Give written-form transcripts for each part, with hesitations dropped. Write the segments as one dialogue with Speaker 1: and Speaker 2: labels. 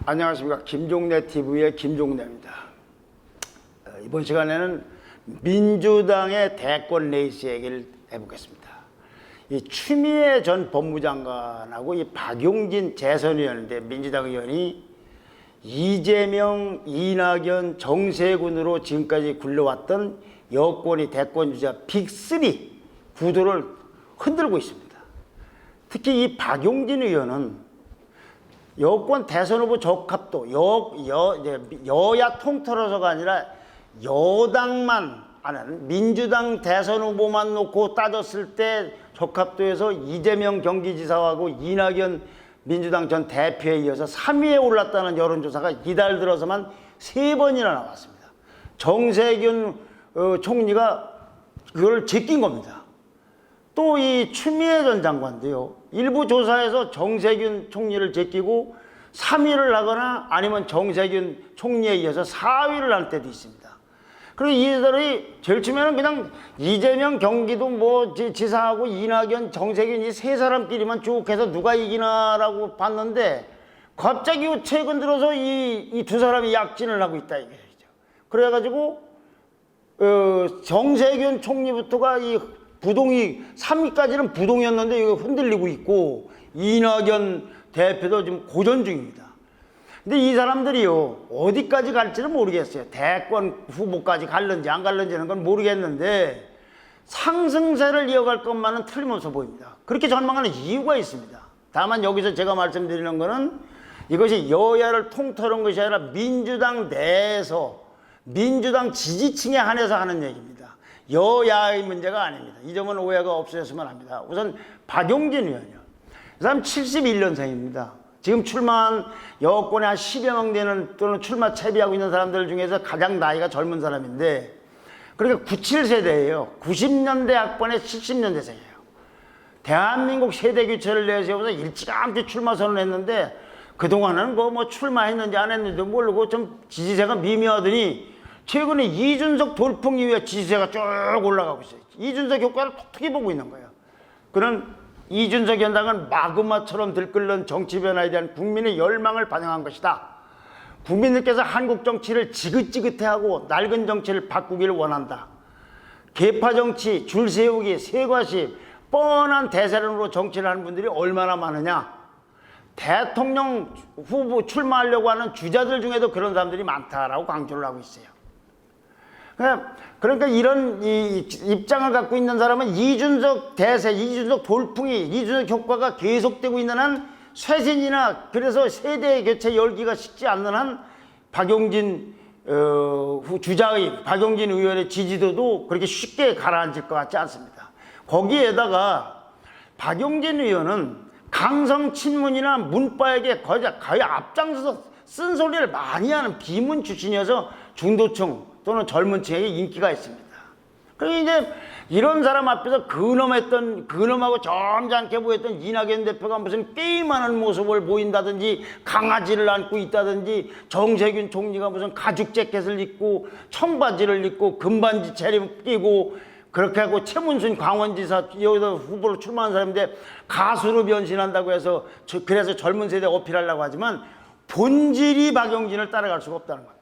Speaker 1: 안녕하십니까. 김종래 TV의 김종래입니다. 이번 시간에는 민주당의 대권 레이스 얘기를 해보겠습니다. 이 추미애 전 법무장관하고 이 박용진 재선의원인데, 민주당 의원이 이재명, 이낙연, 정세균으로 지금까지 굴러왔던 여권이 대권 주자 빅3 구도를 흔들고 있습니다. 특히 이 박용진 의원은 여권 대선 후보 적합도 여야 통틀어서가 아니라 여당만 안 하는 민주당 대선 후보만 놓고 따졌을 때 적합도에서 이재명 경기지사하고 이낙연 민주당 전 대표에 이어서 3위에 올랐다는 여론조사가 이달 들어서만 3번이나 나왔습니다. 정세균 총리가 그걸 제낀 겁니다. 또 이 추미애 전 장관도요, 일부 조사에서 정세균 총리를 제끼고 3위를 하거나 아니면 정세균 총리에 이어서 4위를 할 때도 있습니다. 그리고 이들이 제일 처음에는 그냥 이재명 경기도 지사하고 이낙연, 정세균 이 세 사람끼리만 쭉 해서 누가 이기나라고 봤는데, 갑자기 최근 들어서 이 두 사람이 약진을 하고 있다 이거죠. 그래가지고 정세균 총리부터가 이 부동이 3위까지는 부동이었는데 이거 흔들리고 있고, 이낙연 대표도 지금 고전 중입니다. 근데 이 사람들이요, 어디까지 갈지는 모르겠어요. 대권 후보까지 갈는지 안 갈는지는 건 모르겠는데 상승세를 이어갈 것만은 틀림없어 보입니다. 그렇게 전망하는 이유가 있습니다. 다만 여기서 제가 말씀드리는 거는 이것이 여야를 통틀은 것이 아니라 민주당 내에서 민주당 지지층에 한해서 하는 얘기입니다. 여야의 문제가 아닙니다. 이 점은 오해가 없으셨으면 합니다. 우선 박용진 의원이요. 이 사람 71년생입니다. 지금 출마한 여권에 한 10여 명 되는 또는 출마 채비하고 있는 사람들 중에서 가장 나이가 젊은 사람인데, 그러니까 97세대예요. 90년대 학번의 70년대생이에요. 대한민국 세대 교체를 내세워서 일찌감치 출마 선언했는데, 그동안은 뭐 출마했는지 안 했는지 모르고 좀 지지세가 미미하더니 최근에 이준석 돌풍 이후에 지지세가 쭉 올라가고 있어요. 이준석 효과를 톡톡히 보고 있는 거예요. 그런 이준석 현당은 마그마처럼 들끓는 정치 변화에 대한 국민의 열망을 반영한 것이다. 국민들께서 한국 정치를 지긋지긋해하고 낡은 정치를 바꾸기를 원한다. 계파 정치, 줄 세우기, 세과시, 뻔한 대세론으로 정치를 하는 분들이 얼마나 많으냐. 대통령 후보 출마하려고 하는 주자들 중에도 그런 사람들이 많다라고 강조를 하고 있어요. 그러니까 이런 입장을 갖고 있는 사람은 이준석 대세, 이준석 돌풍이, 이준석 효과가 계속되고 있는 한 쇄신이나 그래서 세대 교체 열기가 식지 않는 한 박용진 주자의 박용진 의원의 지지도도 그렇게 쉽게 가라앉을 것 같지 않습니다. 거기에다가 박용진 의원은 강성 친문이나 문파에게 거의 앞장서서 쓴소리를 많이 하는 비문 출신이어서 중도층 또는 젊은 층에게 인기가 있습니다. 그리고 이제 이런 사람 앞에서 근엄하고 점잖게 보였던 이낙연 대표가 무슨 게임하는 모습을 보인다든지, 강아지를 안고 있다든지, 정세균 총리가 무슨 가죽 재킷을 입고 청바지를 입고 금반지 차림 끼고 그렇게 하고, 최문순 광원지사 여기서 후보로 출마한 사람인데 가수로 변신한다고 해서 그래서 젊은 세대 어필하려고 하지만 본질이 박용진을 따라갈 수가 없다는 겁니다.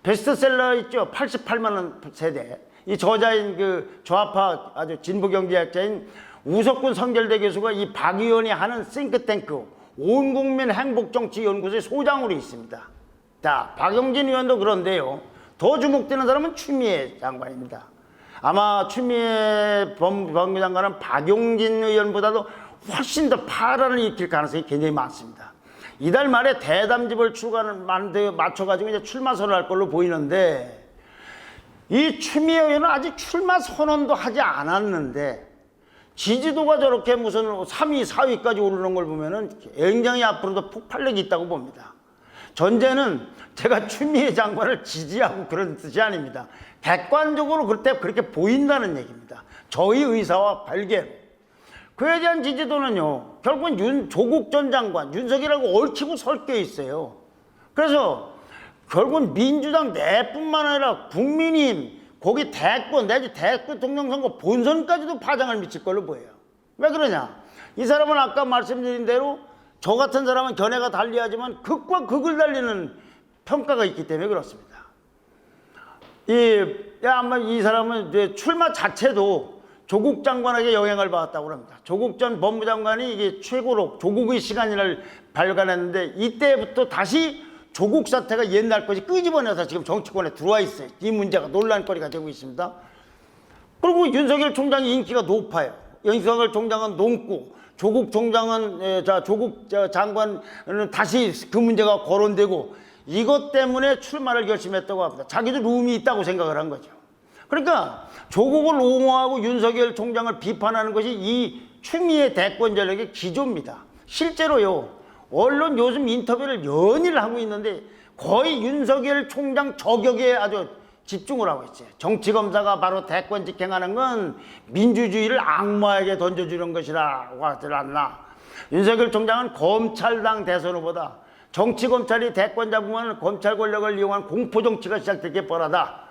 Speaker 1: 베스트셀러 있죠. 88만 원 세대. 이 저자인 그 좌파 아주 진보경제학자인 우석군 성결대 교수가 이 박 의원이 하는 싱크탱크 온국민 행복정치연구소의 소장으로 있습니다. 자, 박용진 의원도 그런데요, 더 주목되는 사람은 추미애 장관입니다. 아마 추미애 법무장관은 박용진 의원보다도 훨씬 더 파란을 일으킬 가능성이 굉장히 많습니다. 이달 말에 대담집을 맞춰가지고 이제 출마 선언할 걸로 보이는데, 이 추미애 의원은 아직 출마 선언도 하지 않았는데 지지도가 저렇게 무슨 3위, 4위까지 오르는 걸 보면은 굉장히 앞으로도 폭발력이 있다고 봅니다. 전제는 제가 추미애 장관을 지지하고 그런 뜻이 아닙니다. 객관적으로 그렇게 보인다는 얘기입니다. 저희 의사와 별개로. 그에 대한 지지도는요, 결국은 조국 전 장관, 윤석열하고 얽히고 섞여 있어요. 그래서 결국은 민주당 내뿐만 아니라 국민의힘, 거기 대권 내지 대통령 선거 본선까지도 파장을 미칠 걸로 보여요. 왜 그러냐? 이 사람은 아까 말씀드린 대로 저 같은 사람은 견해가 달리하지만 극과 극을 달리는 평가가 있기 때문에 그렇습니다. 아마 이 사람은 출마 자체도 조국 장관에게 영향을 받았다고 합니다. 조국 전 법무장관이 이게 최고로 조국의 시간을 발간했는데 이때부터 다시 조국 사태가 옛날 것이 끄집어내서 지금 정치권에 들어와 있어요. 이 문제가 논란거리가 되고 있습니다. 그리고 윤석열 총장의 인기가 높아요. 윤석열 총장은 높고 조국 총장은 조국 장관은 다시 그 문제가 거론되고 이것 때문에 출마를 결심했다고 합니다. 자기도 룸이 있다고 생각을 한 거죠. 그러니까 조국을 옹호하고 윤석열 총장을 비판하는 것이 이 추미애 대권 전략의 기조입니다. 실제로요, 언론 요즘 인터뷰를 연일 하고 있는데 거의 윤석열 총장 저격에 아주 집중을 하고 있어요. 정치검사가 바로 대권 직행하는 건 민주주의를 악마에게 던져주는 것이라고 하지 않나. 윤석열 총장은 검찰당 대선 후보다. 정치검찰이 대권 잡으면 검찰 권력을 이용한 공포정치가 시작될 게 뻔하다.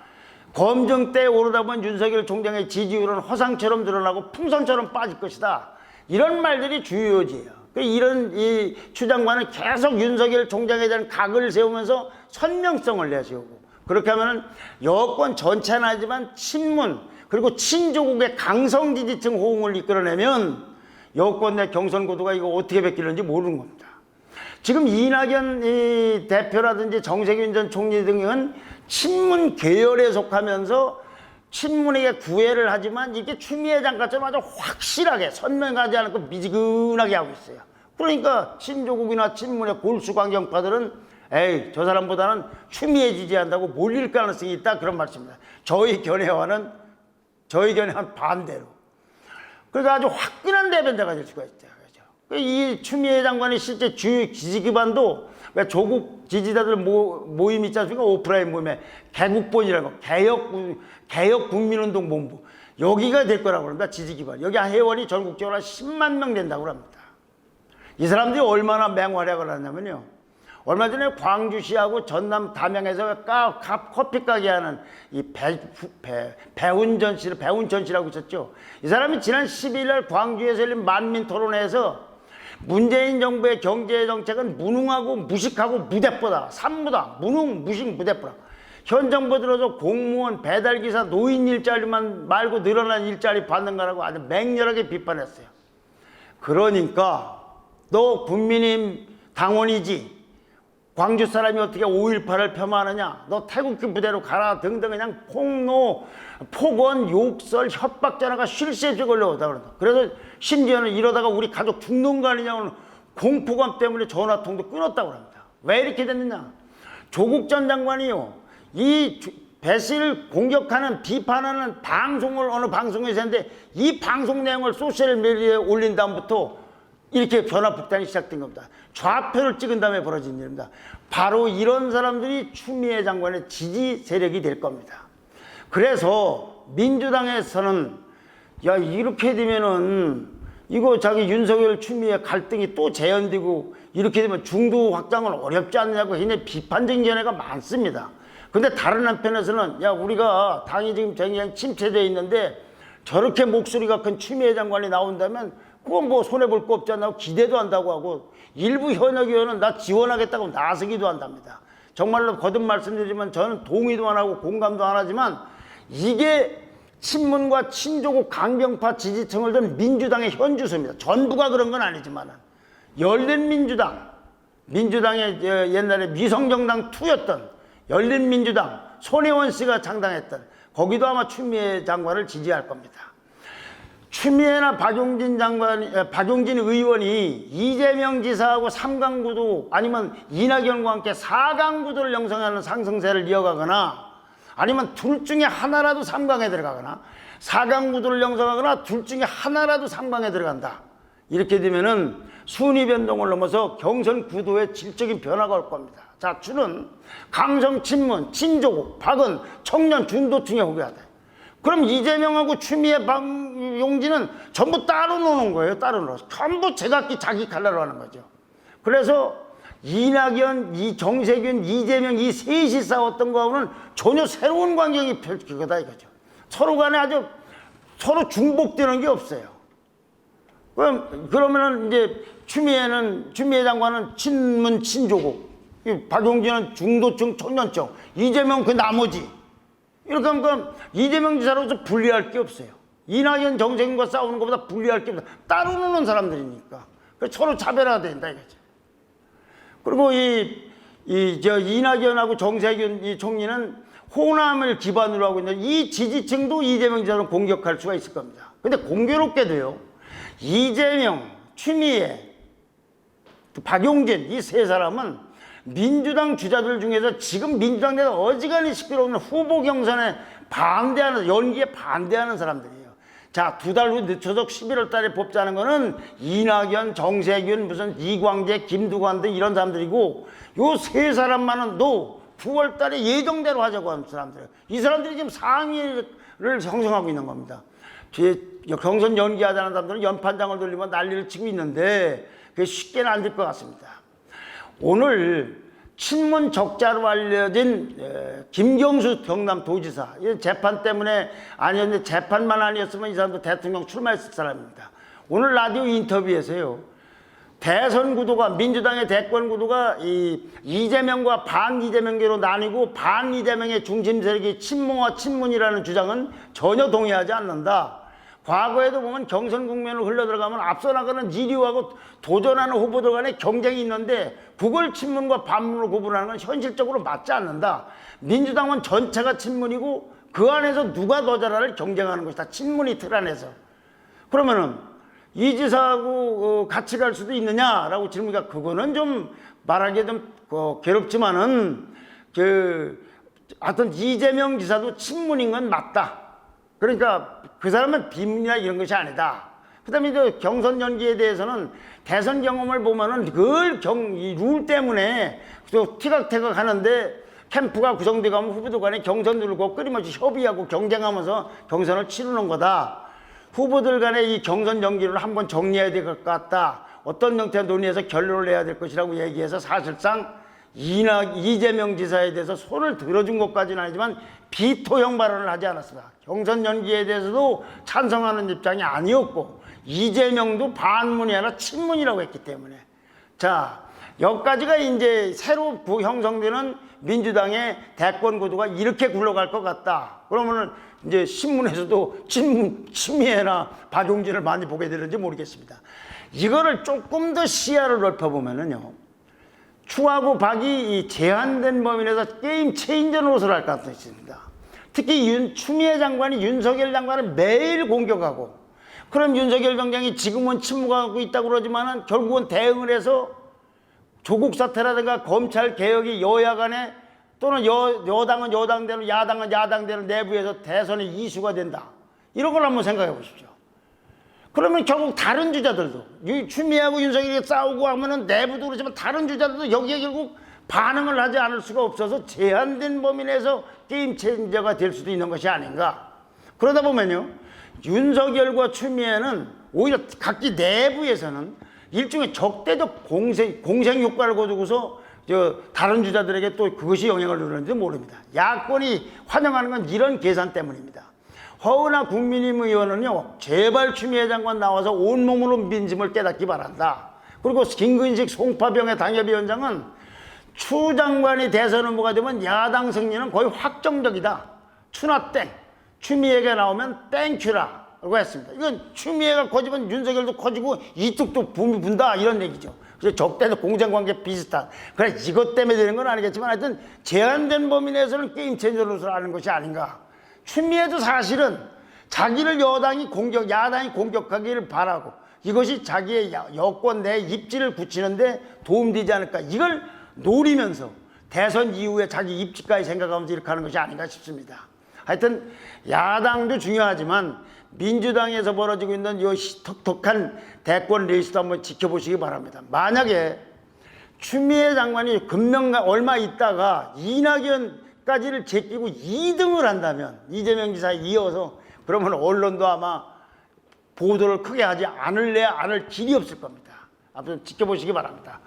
Speaker 1: 검증대에 오르다 보면 윤석열 총장의 지지율은 화상처럼 늘어나고 풍선처럼 빠질 것이다. 이런 말들이 주요 요지예요. 이런 이 추장관은 계속 윤석열 총장에 대한 각을 세우면서 선명성을 내세우고 그렇게 하면은 여권 전체는 아니지만 친문 그리고 친조국의 강성 지지층 호응을 이끌어내면 여권 내 경선 구도가 이거 어떻게 바뀌는지 모르는 겁니다. 지금 이낙연 대표라든지 정세균 전 총리 등은 친문 계열에 속하면서 친문에게 구애를 하지만 이렇게 추미애 장관처럼 아주 확실하게 선명하지 않고 미지근하게 하고 있어요. 그러니까 친조국이나 친문의 골수광경파들은 에이 저 사람보다는 추미애 지지한다고 몰릴 가능성이 있다 그런 말씀입니다. 저희 견해와는 반대로. 그러니까 아주 화끈한 대변자가 될 수가 있죠. 이 추미애 장관의 실제 주요 지지 기반도 왜 조국 지지자들 모임 있지 않습니까? 오프라인 모임에 개국본이라고 개혁국민운동본부 여기가 될 거라고 합니다. 지지 기반. 여기 회원이 전국적으로 한 10만 명 된다고 합니다. 이 사람들이 얼마나 맹활약을 하냐면요. 얼마 전에 광주시하고 전남 담양에서 커피 가게 하는 이 배운전 씨라고 있었죠. 이 사람이 지난 12일 날 광주에서 열린 만민 토론회에서 문재인 정부의 경제 정책은 무능하고 무식하고 무대뽀다. 산무다. 무능, 무식, 무대뽀다. 현 정부 들어서 공무원, 배달기사, 노인 일자리만 말고 늘어난 일자리 받는 거라고 아주 맹렬하게 비판했어요. 그러니까 너 국민의힘 당원이지. 광주 사람이 어떻게 5.18을 폄하하느냐. 너 태극기 부대로 가라 등등 그냥 폭로, 폭언, 욕설, 협박 전화가 쉴 새 없이 걸려오다 그런다. 그래서 심지어는 이러다가 우리 가족 죽는 거 아니냐고 공포감 때문에 전화통도 끊었다고 합니다. 왜 이렇게 됐느냐. 조국 전 장관이요. 이 배씨를 공격하는 비판하는 방송을 어느 방송에서 했는데 이 방송 내용을 소셜미디어에 올린 다음부터 이렇게 변화폭탄이 시작된 겁니다. 좌표를 찍은 다음에 벌어진 일입니다. 바로 이런 사람들이 추미애 장관의 지지 세력이 될 겁니다. 그래서 민주당에서는 야 이렇게 되면은 이거 자기 윤석열 추미애 갈등이 또 재현되고 이렇게 되면 중도 확장은 어렵지 않냐고 굉장히 비판적인 견해가 많습니다. 근데 다른 한편에서는 야 우리가 당이 지금 굉장히 침체되어 있는데 저렇게 목소리가 큰 추미애 장관이 나온다면 그건 뭐 손해볼 거 없지 않나 기대도 한다고 하고 일부 현역 의원은 나 지원하겠다고 나서기도 한답니다. 정말로 거듭 말씀드리지만 저는 동의도 안 하고 공감도 안 하지만 이게 친문과 친조국 강경파 지지층을 둔 민주당의 현주소입니다. 전부가 그런 건 아니지만 열린민주당, 민주당의 옛날에 미성정당 2였던 열린민주당 손혜원 씨가 창당했던 거기도 아마 추미애 장관을 지지할 겁니다. 추미애나 박용진 의원이 이재명 지사하고 3강구도 아니면 이낙연과 함께 4강구도를 형성하는 상승세를 이어가거나 아니면 둘 중에 하나라도 3강에 들어가거나 4강구도를 형성하거나 둘 중에 하나라도 3강에 들어간다. 이렇게 되면은 순위 변동을 넘어서 경선 구도에 질적인 변화가 올 겁니다. 자, 주는 강성 친문, 친조국, 박은 청년 중도층에 후계하다. 그럼 이재명하고 추미애 박용진은 전부 따로 노는 거예요. 따로 놀아. 전부 제각기 자기 칼라로 하는 거죠. 그래서 이낙연, 정세균, 이재명 이 셋이 싸웠던 거하고는 전혀 새로운 광경이 펼쳐지거다 이거죠. 서로 간에 아주 서로 중복되는 게 없어요. 그러면은 이제 추미애 장관은 친문 친조국, 박용진은 중도층 청년층, 이재명 그 나머지. 이렇게 하면 이재명 지사로서 분리할 게 없어요. 이낙연 정세균과 싸우는 것보다 분리할 게 없어요. 따로 노는 사람들이니까. 서로 차별화된다 이거죠. 그리고 이낙연하고 정세균 이 총리는 호남을 기반으로 하고 있는 이 지지층도 이재명 지사를 공격할 수가 있을 겁니다. 근데 공교롭게도요, 이재명, 추미애, 박용진 이 세 사람은 민주당 주자들 중에서 지금 민주당 내에서 어지간히 시끄러운 후보 경선에 반대하는, 연기에 반대하는 사람들이에요. 자, 2달 후 늦춰서 11월 달에 뽑자는 거는 이낙연, 정세균, 무슨 이광재, 김두관 등 이런 사람들이고, 요 세 사람만은 9월 달에 예정대로 하자고 하는 사람들이에요. 이 사람들이 지금 상위를 형성하고 있는 겁니다. 뒤에 경선 연기하자는 사람들은 연판장을 돌리고 난리를 치고 있는데 그게 쉽게는 안 될 것 같습니다. 오늘 친문 적자로 알려진 김경수 경남도지사, 재판 때문에 아니었는데 재판만 아니었으면 이 사람도 대통령 출마했을 사람입니다. 오늘 라디오 인터뷰에서요, 대선 구도가, 민주당의 대권 구도가 이재명과 반-이재명계로 나뉘고 반-이재명의 중심 세력이 친문과 친문이라는 주장은 전혀 동의하지 않는다. 과거에도 보면 경선 국면으로 흘러들어가면 앞서 나가는 1위하고 도전하는 후보들 간에 경쟁이 있는데 그걸 친문과 반문으로 구분하는 건 현실적으로 맞지 않는다. 민주당은 전체가 친문이고 그 안에서 누가 더 잘하를 경쟁하는 것이다. 친문이 틀 안에서. 그러면은 이 지사하고 같이 갈 수도 있느냐라고 질문이니까 그거는 좀 말하기 좀 괴롭지만은 하여튼 이재명 지사도 친문인 건 맞다. 그러니까 그 사람은 비문이나 이런 것이 아니다. 그 다음에 이제 경선 연기에 대해서는 대선 경험을 보면은 이 룰 때문에 또 티각태각 하는데 캠프가 구성되고 하면 후보들 간에 경선 룰고 끊임없이 협의하고 경쟁하면서 경선을 치르는 거다. 후보들 간에 이 경선 연기를 한번 정리해야 될 것 같다. 어떤 형태의 논의해서 결론을 내야 될 것이라고 얘기해서 사실상 이재명 지사에 대해서 손을 들어준 것까지는 아니지만 비토형 발언을 하지 않았습니다. 경선 연기에 대해서도 찬성하는 입장이 아니었고 이재명도 반문이 아니라 친문이라고 했기 때문에, 자, 여기까지가 이제 새로 형성되는 민주당의 대권 구도가 이렇게 굴러갈 것 같다. 그러면은 이제 신문에서도 친미애나 박용진을 많이 보게 되는지 모르겠습니다. 이거를 조금 더 시야를 넓혀보면은요, 추하고 박이 제한된 범위 내에서 게임 체인저 노릇을 할 가능성이 있습니다. 특히 추미애 장관이 윤석열 장관을 매일 공격하고, 그럼 윤석열 총장이 지금은 침묵하고 있다고 그러지만은 결국은 대응을 해서 조국 사태라든가 검찰 개혁이 여야 간에 또는 여당은 여당대로 야당은 야당대로 내부에서 대선의 이슈가 된다. 이런 걸 한번 생각해 보십시오. 그러면 결국 다른 주자들도 추미애하고 윤석열이 싸우고 하면은 내부도 그렇지만 다른 주자들도 여기에 결국 반응을 하지 않을 수가 없어서 제한된 범위 내에서 게임 체인저가 될 수도 있는 것이 아닌가. 그러다 보면요, 윤석열과 추미애는 오히려 각기 내부에서는 일종의 적대적 공생 효과를 거두고서 다른 주자들에게 또 그것이 영향을 주는지 모릅니다. 야권이 환영하는 건 이런 계산 때문입니다. 허은하 국민의힘 의원은요, 제발 추미애 장관 나와서 온몸으로 민심을 깨닫기 바란다. 그리고 김근식 송파병의 당협위원장은 추 장관이 대선 후보가 되면 야당 승리는 거의 확정적이다. 추나 땡, 추미애가 나오면 땡큐라 라고 했습니다. 이건 추미애가 커지면 윤석열도 커지고 이쪽도 붐이 분다 이런 얘기죠. 그래서 적대적 공생관계 비슷한. 그래, 이것 때문에 되는 건 아니겠지만 하여튼 제한된 범위 내에서는 게임 체인저로서 하는 것이 아닌가. 추미애도 사실은 자기를 야당이 공격하기를 바라고 이것이 자기의 여권 내 입지를 굳히는데 도움되지 않을까. 이걸 노리면서 대선 이후에 자기 입지까지 생각하면서 이렇게 하는 것이 아닌가 싶습니다. 하여튼 야당도 중요하지만 민주당에서 벌어지고 있는 이 톡톡한 대권 레이스도 한번 지켜보시기 바랍니다. 만약에 추미애 장관이 금명간 얼마 있다가 이낙연 10까지를 제끼고 2등을 한다면 이재명 지사에 이어서 그러면 언론도 아마 보도를 크게 하지 않을 길이 없을 겁니다. 아무튼 지켜보시기 바랍니다.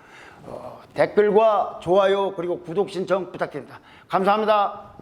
Speaker 1: 댓글과 좋아요 그리고 구독 신청 부탁드립니다. 감사합니다.